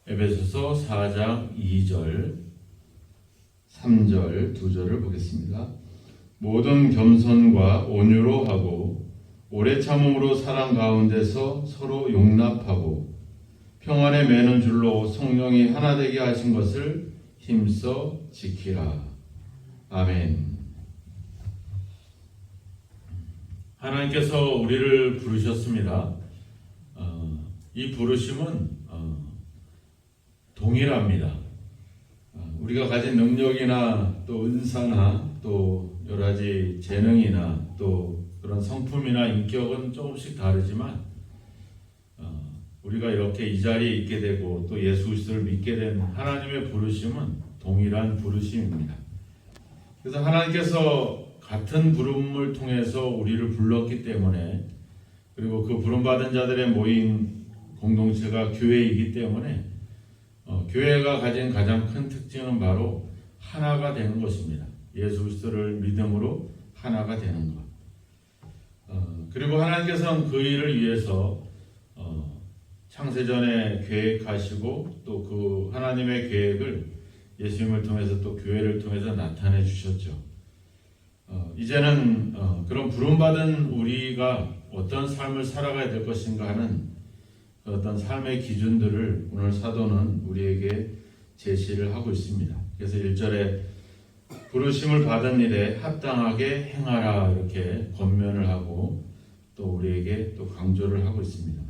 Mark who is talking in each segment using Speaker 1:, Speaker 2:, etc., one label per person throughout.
Speaker 1: 에베소서 4장 2절, 3절, 2절을 보겠습니다. 모든 겸손과 온유로 하고 오래 참음으로 사랑 가운데서 서로 용납하고 평안에 매는 줄로 성령이 하나 되게 하신 것을 힘써 지키라. 아멘. 하나님께서 우리를 부르셨습니다. 이 부르심은 동일합니다. 우리가 가진 능력이나 또 은사나 또 여러 가지 재능이나 또 그런 성품이나 인격은 조금씩 다르지만 우리가 이렇게 이 자리에 있게 되고 또 예수 그리스도를 믿게 된 하나님의 부르심은 동일한 부르심입니다. 그래서 하나님께서 같은 부름을 통해서 우리를 불렀기 때문에, 그리고 그 부름받은 자들의 모인 공동체가 교회이기 때문에 교회가 가진 가장 큰 특징은 바로 하나가 되는 것입니다. 예수 그리스도를 믿음으로 하나가 되는 것. 그리고 하나님께서는 그 일을 위해서 창세전에 계획하시고 또 그 하나님의 계획을 예수님을 통해서 또 교회를 통해서 나타내 주셨죠. 이제는 그런 부름받은 우리가 어떤 삶을 살아가야 될 것인가 하는 어떤 삶의 기준들을 오늘 사도는 우리에게 제시를 하고 있습니다. 그래서 1절에 부르심을 받은 일에 합당하게 행하라 이렇게 권면을 하고 또 우리에게 또 강조를 하고 있습니다.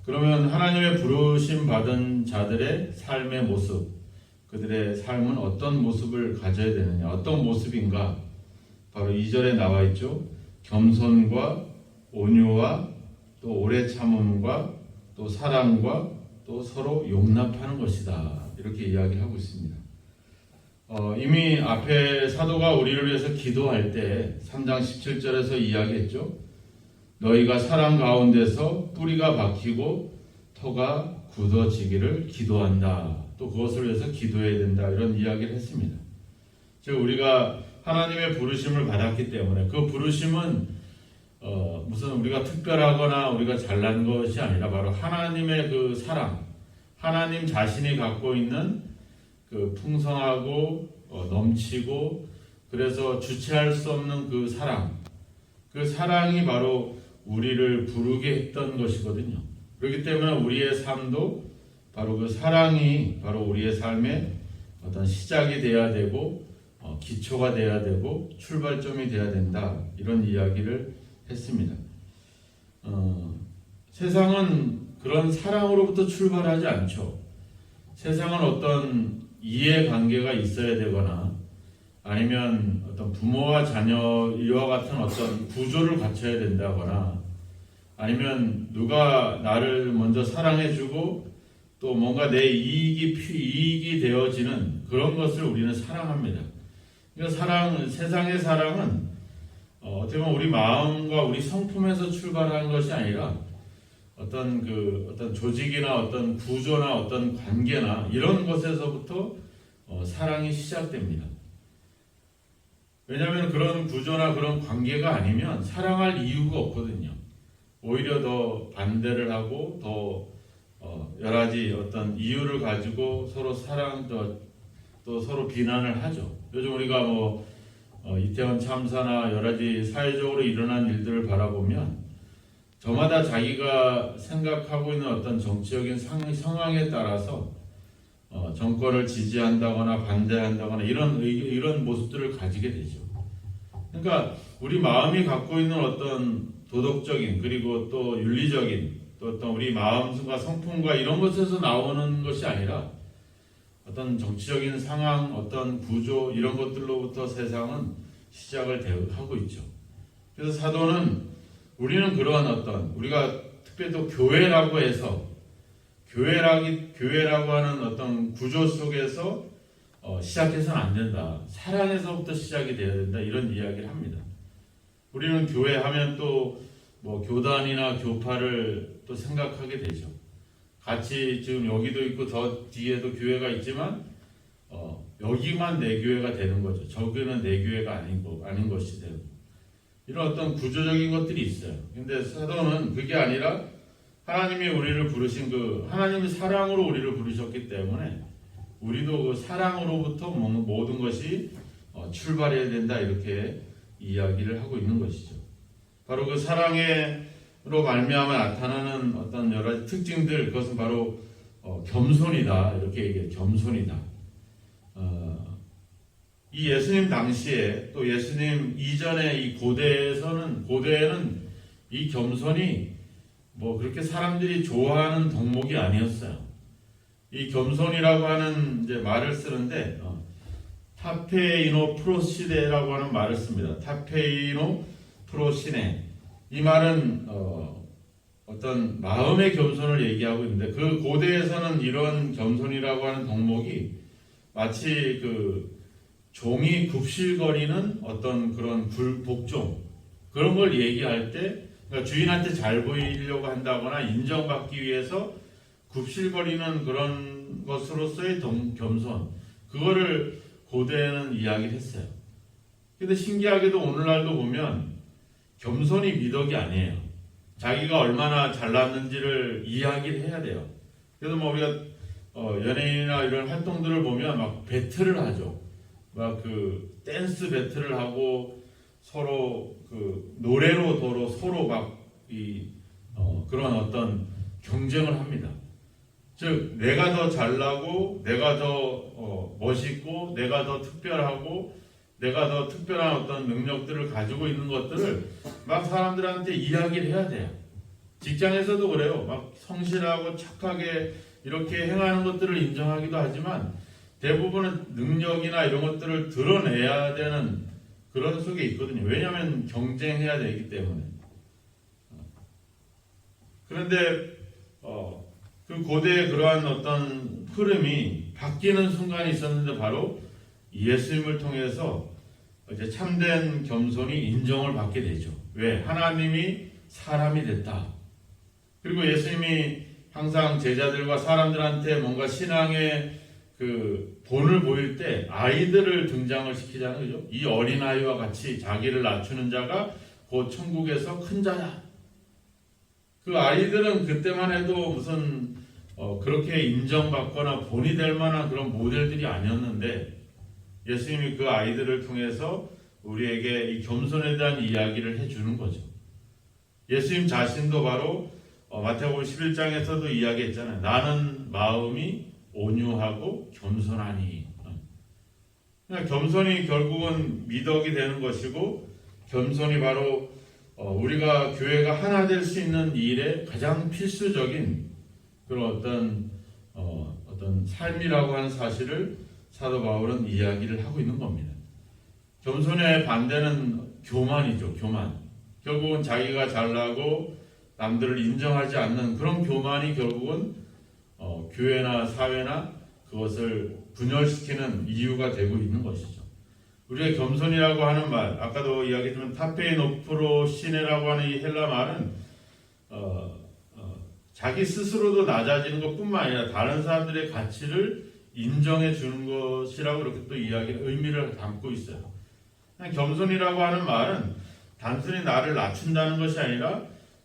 Speaker 1: 그러면 하나님의 부르심 받은 자들의 삶의 모습, 그들의 삶은 어떤 모습을 가져야 되느냐, 어떤 모습인가? 바로 2절에 나와 있죠. 겸손과 온유와 또 오래 참음과 또 사랑과 또 서로 용납하는 것이다. 이렇게 이야기하고 있습니다. 이미 앞에 사도가 우리를 위해서 기도할 때 3장 17절에서 이야기했죠. 너희가 사랑 가운데서 뿌리가 박히고 터가 굳어지기를 기도한다. 또 그것을 위해서 기도해야 된다. 이런 이야기를 했습니다. 즉 우리가 하나님의 부르심을 받았기 때문에 그 부르심은 무슨 우리가 특별하거나 우리가 잘난 것이 아니라 바로 하나님의 그 사랑, 하나님 자신이 갖고 있는 그 풍성하고 넘치고 그래서 주체할 수 없는 그 사랑, 그 사랑이 바로 우리를 부르게 했던 것이거든요. 그렇기 때문에 우리의 삶도 바로 그 사랑이 바로 우리의 삶의 어떤 시작이 돼야 되고 기초가 돼야 되고 출발점이 돼야 된다. 이런 이야기를 했습니다. 세상은 그런 사랑으로부터 출발하지 않죠. 세상은 어떤 이해관계가 있어야 되거나 아니면 어떤 부모와 자녀 이와 같은 어떤 구조를 갖춰야 된다거나 아니면 누가 나를 먼저 사랑해주고 또 뭔가 내 이익이 되어지는 그런 것을 우리는 사랑합니다. 그러니까 세상의 사랑은 어떻게 보면 우리 마음과 우리 성품에서 출발하는 것이 아니라 어떤 조직이나 어떤 구조나 어떤 관계나 이런 것에서부터 사랑이 시작됩니다. 왜냐하면 그런 구조나 그런 관계가 아니면 사랑할 이유가 없거든요. 오히려 더 반대를 하고 더 여러 가지 어떤 이유를 가지고 서로 또 서로 비난을 하죠. 요즘 우리가 이태원 참사나 여러 가지 사회적으로 일어난 일들을 바라보면 저마다 자기가 생각하고 있는 어떤 정치적인 상황에 따라서 정권을 지지한다거나 반대한다거나 이런 모습들을 가지게 되죠. 그러니까 우리 마음이 갖고 있는 어떤 도덕적인 그리고 또 윤리적인 또 어떤 우리 마음과 성품과 이런 것에서 나오는 것이 아니라 어떤 정치적인 상황, 어떤 구조 이런 것들로부터 세상은 시작을 하고 있죠. 그래서 사도는 우리는 그러한 우리가 특별히 또 교회라고 해서 교회라고 하는 어떤 구조 속에서 시작해서는 안 된다. 사랑에서부터 시작이 돼야 된다. 이런 이야기를 합니다. 우리는 교회하면 또 교단이나 교파를 또 생각하게 되죠. 같이 지금 여기도 있고 저 뒤에도 교회가 있지만 여기만 내 교회가 되는 거죠. 저기는 내 교회가 아닌 것이 되고 이런 어떤 구조적인 것들이 있어요. 근데 사도는 그게 아니라 하나님이 우리를 부르신 하나님이 사랑으로 우리를 부르셨기 때문에 우리도 그 사랑으로부터 모든 것이 출발해야 된다, 이렇게 이야기를 하고 있는 것이죠. 바로 그 사랑으로 말미암아 나타나는 어떤 여러 가지 특징들, 그것은 바로 겸손이다, 이렇게 얘기해요. 겸손이다. 이 예수님 당시에 또 예수님 이전에 이 고대에는 이 겸손이 그렇게 사람들이 좋아하는 덕목이 아니었어요. 이 겸손이라고 하는 이제 말을 쓰는데 타페이노 프로시데라고 하는 말을 씁니다. 타페이노 프로시네. 이 말은 어떤 마음의 겸손을 얘기하고 있는데, 그 고대에서는 이런 겸손이라고 하는 덕목이 마치 종이 굽실거리는 어떤 그런 복종, 그런 걸 얘기할 때, 그러니까 주인한테 잘 보이려고 한다거나 인정받기 위해서 굽실거리는 그런 것으로서의 겸손, 그거를 고대에는 이야기를 했어요. 근데 신기하게도 오늘날도 보면 겸손이 미덕이 아니에요. 자기가 얼마나 잘났는지를 이야기를 해야 돼요. 그래서 우리가 연예인이나 이런 활동들을 보면 막 배틀을 하죠. 막 댄스 배틀을 하고 서로 노래로 서로 그런 어떤 경쟁을 합니다. 즉 내가 더 잘나고, 내가 더 멋있고, 내가 더 특별하고, 내가 더 특별한 어떤 능력들을 가지고 있는 것들을 막 사람들한테 이야기를 해야 돼요. 직장에서도 그래요. 막 성실하고 착하게 이렇게 행하는 것들을 인정하기도 하지만 대부분은 능력이나 이런 것들을 드러내야 되는 그런 속에 있거든요. 왜냐하면 경쟁해야 되기 때문에. 그런데 그 고대의 그러한 어떤 흐름이 바뀌는 순간이 있었는데, 바로 예수님을 통해서 이제 참된 겸손이 인정을 받게 되죠. 왜? 하나님이 사람이 됐다. 그리고 예수님이 항상 제자들과 사람들한테 뭔가 신앙의 본을 보일 때 아이들을 등장을 시키잖아요. 그죠? 이 어린아이와 같이 자기를 낮추는 자가 곧 천국에서 큰 자야. 그 아이들은 그때만 해도 무슨 그렇게 인정받거나 본이 될 만한 그런 모델들이 아니었는데, 예수님이 그 아이들을 통해서 우리에게 이 겸손에 대한 이야기를 해주는 거죠. 예수님 자신도 바로 마태복음 11장에서도 이야기했잖아요. 나는 마음이 온유하고 겸손하니. 그러니까 겸손이 결국은 미덕이 되는 것이고, 겸손이 바로 우리가 교회가 하나 될 수 있는 일에 가장 필수적인 그런 어떤 삶이라고 하는 사실을 사도 바울은 이야기를 하고 있는 겁니다. 겸손의 반대는 교만이죠. 교만. 결국은 자기가 잘나고 남들을 인정하지 않는 그런 교만이 결국은 교회나 사회나 그것을 분열시키는 이유가 되고 있는 것이죠. 우리가 겸손이라고 하는 말, 아까도 이야기했지만 타페이노프로 시네라고 하는 이 헬라 말은 자기 스스로도 낮아지는 것뿐만 아니라 다른 사람들의 가치를 인정해 주는 것이라고 이렇게 또 의미를 담고 있어요. 겸손이라고 하는 말은 단순히 나를 낮춘다는 것이 아니라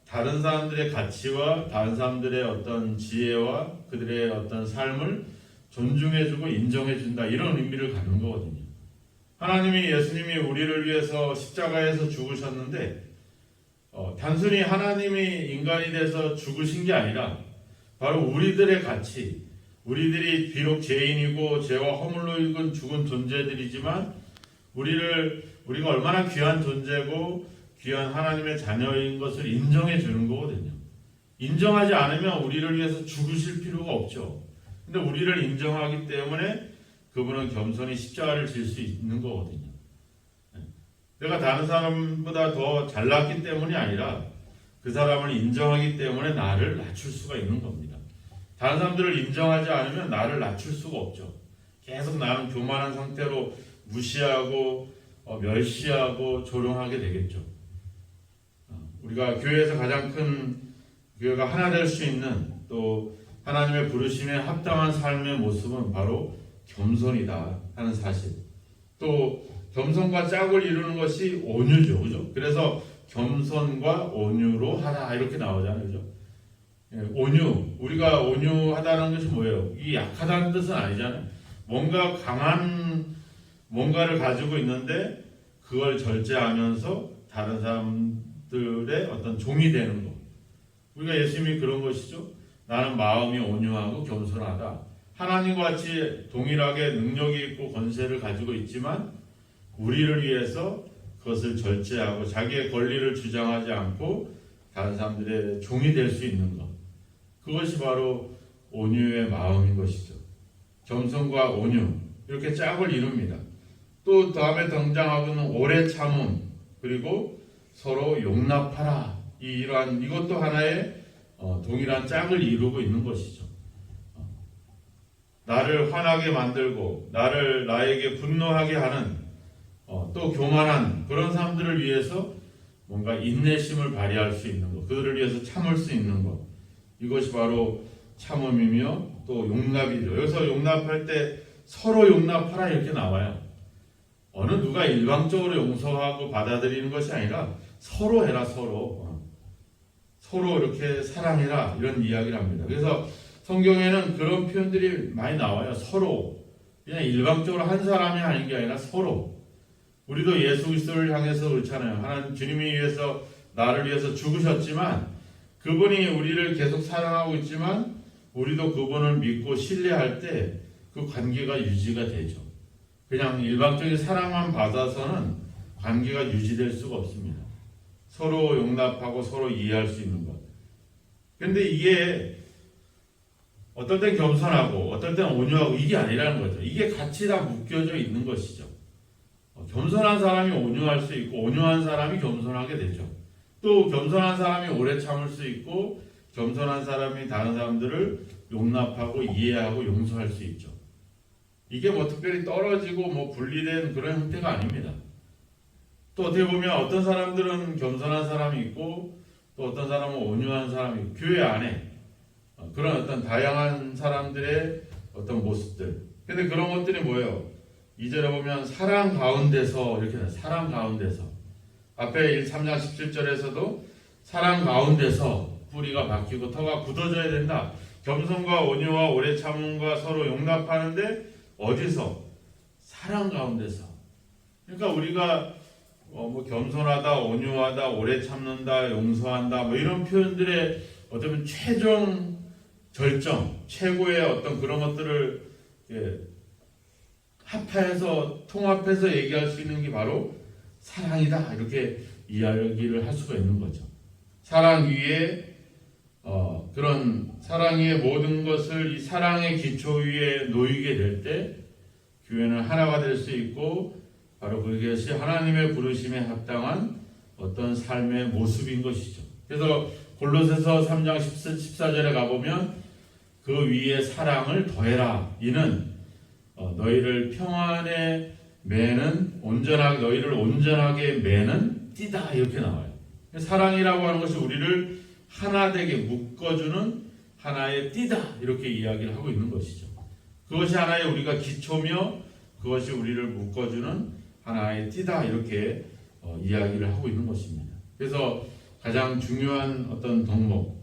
Speaker 1: 다른 사람들의 가치와 다른 사람들의 어떤 지혜와 그들의 어떤 삶을 존중해주고 인정해준다, 이런 의미를 갖는 거거든요. 예수님이 우리를 위해서 십자가에서 죽으셨는데 단순히 하나님이 인간이 돼서 죽으신 게 아니라 바로 우리들의 가치, 우리들이 비록 죄인이고 죄와 허물로 인한 죽은 존재들이지만 우리가 얼마나 귀한 존재고 귀한 하나님의 자녀인 것을 인정해 주는 거거든요. 인정하지 않으면 우리를 위해서 죽으실 필요가 없죠. 근데 우리를 인정하기 때문에 그분은 겸손히 십자가를 질 수 있는 거거든요. 내가 다른 사람보다 더 잘났기 때문이 아니라 그 사람을 인정하기 때문에 나를 낮출 수가 있는 겁니다. 다른 사람들을 인정하지 않으면 나를 낮출 수가 없죠. 계속 나는 교만한 상태로 무시하고 멸시하고 조롱하게 되겠죠. 우리가 교회에서 가장 큰, 교회가 하나 될 수 있는, 또 하나님의 부르심에 합당한 삶의 모습은 바로 겸손이다 하는 사실. 또 겸손과 짝을 이루는 것이 온유죠. 그죠? 그래서 겸손과 온유로 하라, 이렇게 나오잖아요. 그죠? 온유. 우리가 온유하다는 것이 뭐예요? 이 약하다는 뜻은 아니잖아요. 뭔가 강한 뭔가를 가지고 있는데 그걸 절제하면서 다른 사람들의 어떤 종이 되는 것. 우리가 예수님이 그런 것이죠. 나는 마음이 온유하고 겸손하다. 하나님과 같이 동일하게 능력이 있고 권세를 가지고 있지만 우리를 위해서 그것을 절제하고 자기의 권리를 주장하지 않고 다른 사람들의 종이 될 수 있는 것. 그것이 바로 온유의 마음인 것이죠. 겸손과 온유 이렇게 짝을 이룹니다. 또 다음에 등장하고는 오래 참음 그리고 서로 용납하라. 이것도 하나의 동일한 짝을 이루고 있는 것이죠. 나를 화나게 만들고 나에게 분노하게 하는 또 교만한 그런 사람들을 위해서 뭔가 인내심을 발휘할 수 있는 것, 그들을 위해서 참을 수 있는 것, 이것이 바로 참음이며 또 용납이죠. 여기서 용납할 때 서로 용납하라 이렇게 나와요. 어느 누가 일방적으로 용서하고 받아들이는 것이 아니라 서로 해라, 서로 이렇게 사랑해라 이런 이야기를 합니다. 그래서 성경에는 그런 표현들이 많이 나와요. 서로 그냥 일방적으로 한 사람이 아닌 게 아니라 서로. 우리도 예수 그리스도를 향해서 그렇잖아요. 하나님 주님이 위해서 나를 위해서 죽으셨지만 그분이 우리를 계속 사랑하고 있지만 우리도 그분을 믿고 신뢰할 때 그 관계가 유지가 되죠. 그냥 일방적인 사랑만 받아서는 관계가 유지될 수가 없습니다. 서로 용납하고 서로 이해할 수 있는 것. 그런데 이게 어떨 땐 겸손하고 어떨 땐 온유하고 이게 아니라는 거죠. 이게 같이 다 묶여져 있는 것이죠. 겸손한 사람이 온유할 수 있고 온유한 사람이 겸손하게 되죠. 또 겸손한 사람이 오래 참을 수 있고 겸손한 사람이 다른 사람들을 용납하고 이해하고 용서할 수 있죠. 이게 뭐 특별히 떨어지고 분리된 그런 형태가 아닙니다. 또 어떻게 보면 어떤 사람들은 겸손한 사람이 있고 또 어떤 사람은 온유한 사람이 있고 교회 안에 그런 어떤 다양한 사람들의 어떤 모습들. 근데 그런 것들이 뭐예요? 2절에 보면 사랑 가운데서 이렇게 나와요. 사랑 가운데서. 앞에 3장 17절에서도 사랑 가운데서 뿌리가 박히고 터가 굳어져야 된다. 겸손과 온유와 오래 참음과 서로 용납하는데 어디서? 사랑 가운데서. 그러니까 우리가 겸손하다, 온유하다, 오래 참는다, 용서한다 이런 표현들의 어쩌면 최종 절정, 최고의 어떤 그런 것들을 합해서 통합해서 얘기할 수 있는 게 바로 사랑이다 이렇게 이야기를 할 수가 있는 거죠. 사랑 위에 그런 사랑의 모든 것을 이 사랑의 기초 위에 놓이게 될 때 교회는 하나가 될 수 있고 바로 그것이 하나님의 부르심에 합당한 어떤 삶의 모습인 것이죠. 그래서 골로새서 3장 14절에 가보면 그 위에 사랑을 더해라. 이는 너희를 평안에 매는 너희를 온전하게 매는 띠다 이렇게 나와요. 사랑이라고 하는 것이 우리를 하나 되게 묶어주는 하나의 띠다 이렇게 이야기를 하고 있는 것이죠. 그것이 하나의 우리가 기초며 그것이 우리를 묶어주는 하나의 띠다 이렇게 이야기를 하고 있는 것입니다. 그래서 가장 중요한 어떤 덕목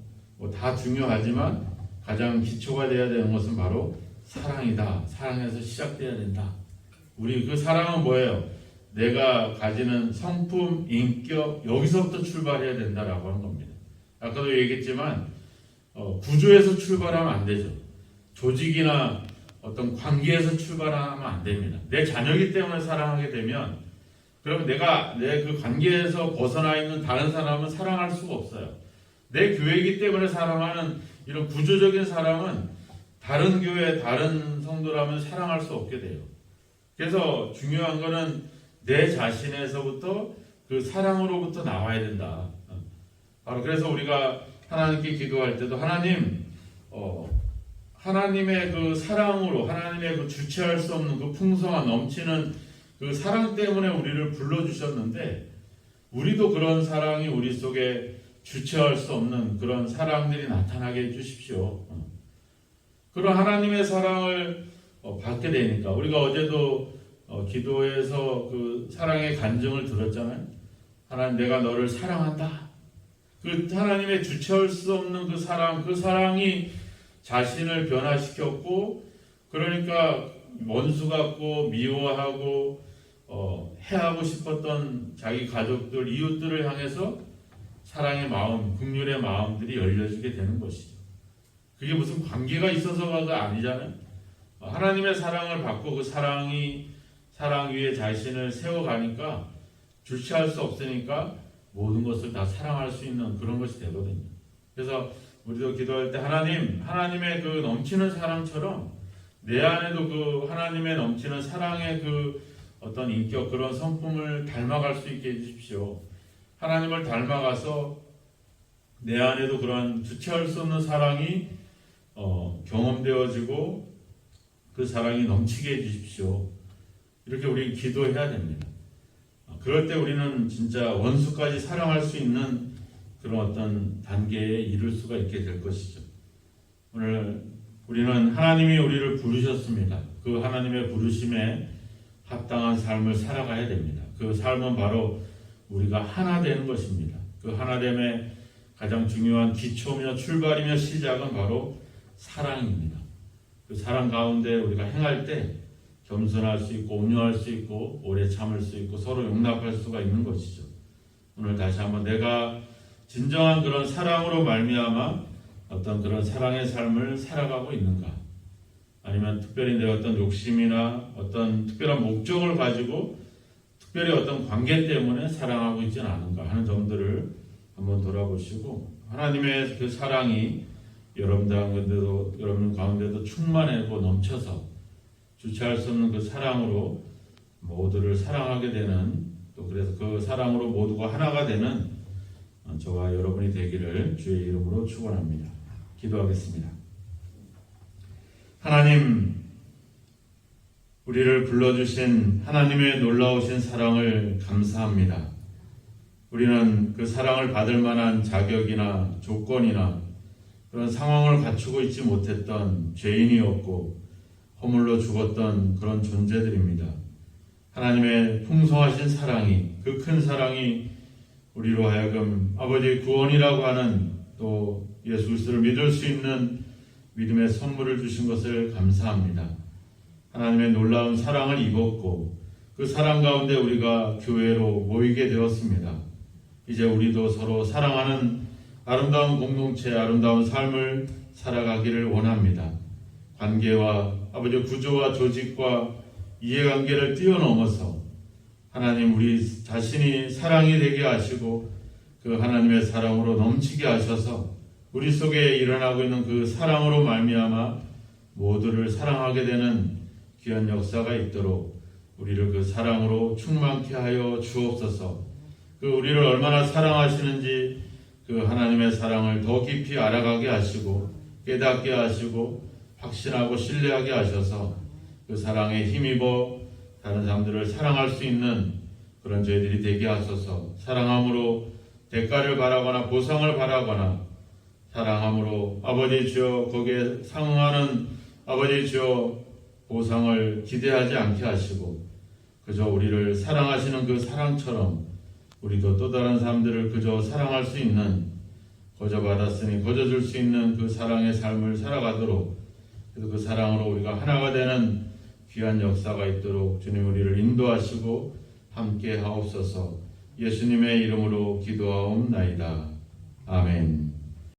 Speaker 1: 다 중요하지만 가장 기초가 되어야 되는 것은 바로 사랑이다. 사랑에서 시작돼야 된다. 우리 그 사랑은 뭐예요? 내가 가지는 성품, 인격 여기서부터 출발해야 된다라고 하는 겁니다. 아까도 얘기했지만 구조에서 출발하면 안 되죠. 조직이나 어떤 관계에서 출발하면 안 됩니다. 내 자녀이기 때문에 사랑하게 되면 그러면 내가 내 그 관계에서 벗어나 있는 다른 사람은 사랑할 수가 없어요. 내 교회이기 때문에 사랑하는 이런 구조적인 사랑은 다른 교회, 다른 성도라면 사랑할 수 없게 돼요. 그래서 중요한 거는 내 자신에서부터 그 사랑으로부터 나와야 된다. 바로 그래서 우리가 하나님께 기도할 때도 하나님의 그 사랑으로 하나님의 그 주체할 수 없는 그 풍성한 넘치는 그 사랑 때문에 우리를 불러주셨는데 우리도 그런 사랑이 우리 속에 주체할 수 없는 그런 사랑들이 나타나게 해주십시오. 그런 하나님의 사랑을 받게 되니까 우리가 어제도 기도에서 그 사랑의 간증을 들었잖아요. 하나님 내가 너를 사랑한다. 그 하나님의 주체할 수 없는 그 사랑이 자신을 변화시켰고, 그러니까 원수 같고 미워하고 해하고 싶었던 자기 가족들, 이웃들을 향해서 사랑의 마음, 긍휼의 마음들이 열려지게 되는 것이죠. 그게 무슨 관계가 있어서가 아니잖아요. 하나님의 사랑을 받고 그 사랑 위에 자신을 세워가니까 주체할 수 없으니까 모든 것을 다 사랑할 수 있는 그런 것이 되거든요. 그래서 우리도 기도할 때 하나님의 그 넘치는 사랑처럼 내 안에도 그 하나님의 넘치는 사랑의 그 어떤 인격, 그런 성품을 닮아갈 수 있게 해주십시오. 하나님을 닮아가서 내 안에도 그런 주체할 수 없는 사랑이 경험되어지고 그 사랑이 넘치게 해주십시오. 이렇게 우리 기도해야 됩니다. 그럴 때 우리는 진짜 원수까지 사랑할 수 있는 그런 어떤 단계에 이를 수가 있게 될 것이죠. 오늘 우리는 하나님이 우리를 부르셨습니다. 그 하나님의 부르심에 합당한 삶을 살아가야 됩니다. 그 삶은 바로 우리가 하나 되는 것입니다. 그 하나됨의 가장 중요한 기초며 출발이며 시작은 바로 사랑입니다. 그 사랑 가운데 우리가 행할 때 겸손할 수 있고 온유할 수 있고 오래 참을 수 있고 서로 용납할 수가 있는 것이죠. 오늘 다시 한번 내가 진정한 그런 사랑으로 말미암아 어떤 그런 사랑의 삶을 살아가고 있는가, 아니면 특별히 내 어떤 욕심이나 어떤 특별한 목적을 가지고 특별히 어떤 관계 때문에 사랑하고 있지는 않은가 하는 점들을 한번 돌아보시고, 하나님의 그 사랑이 여러분 가운데도 충만하고 넘쳐서 주체할 수 없는 그 사랑으로 모두를 사랑하게 되는, 또 그래서 그 사랑으로 모두가 하나가 되는 저와 여러분이 되기를 주의 이름으로 축원합니다. 기도하겠습니다. 하나님, 우리를 불러주신 하나님의 놀라우신 사랑을 감사합니다. 우리는 그 사랑을 받을 만한 자격이나 조건이나 그런 상황을 갖추고 있지 못했던 죄인이었고 허물로 죽었던 그런 존재들입니다. 하나님의 풍성하신 사랑이, 그 큰 사랑이 우리로 하여금 아버지의 구원이라고 하는, 또 예수 그리스도를 믿을 수 있는 믿음의 선물을 주신 것을 감사합니다. 하나님의 놀라운 사랑을 입었고 그 사랑 가운데 우리가 교회로 모이게 되었습니다. 이제 우리도 서로 사랑하는 아름다운 공동체, 아름다운 삶을 살아가기를 원합니다. 관계와 아버지 구조와 조직과 이해관계를 뛰어넘어서 하나님 우리 자신이 사랑이 되게 하시고 그 하나님의 사랑으로 넘치게 하셔서 우리 속에 일어나고 있는 그 사랑으로 말미암아 모두를 사랑하게 되는 귀한 역사가 있도록 우리를 그 사랑으로 충만케 하여 주옵소서. 그 우리를 얼마나 사랑하시는지 그 하나님의 사랑을 더 깊이 알아가게 하시고 깨닫게 하시고 확신하고 신뢰하게 하셔서 그 사랑에 힘입어 다른 사람들을 사랑할 수 있는 그런 저희들이 되게 하소서. 사랑함으로 대가를 바라거나 보상을 바라거나, 사랑함으로 아버지 주여 거기에 상응하는 아버지 주여 보상을 기대하지 않게 하시고 그저 우리를 사랑하시는 그 사랑처럼 우리도 또 다른 사람들을 그저 사랑할 수 있는, 거저 받았으니 거저 줄 수 있는 그 사랑의 삶을 살아가도록, 그래서 그 사랑으로 우리가 하나가 되는 귀한 역사가 있도록 주님 우리를 인도하시고 함께 하옵소서. 예수님의 이름으로 기도하옵나이다. 아멘.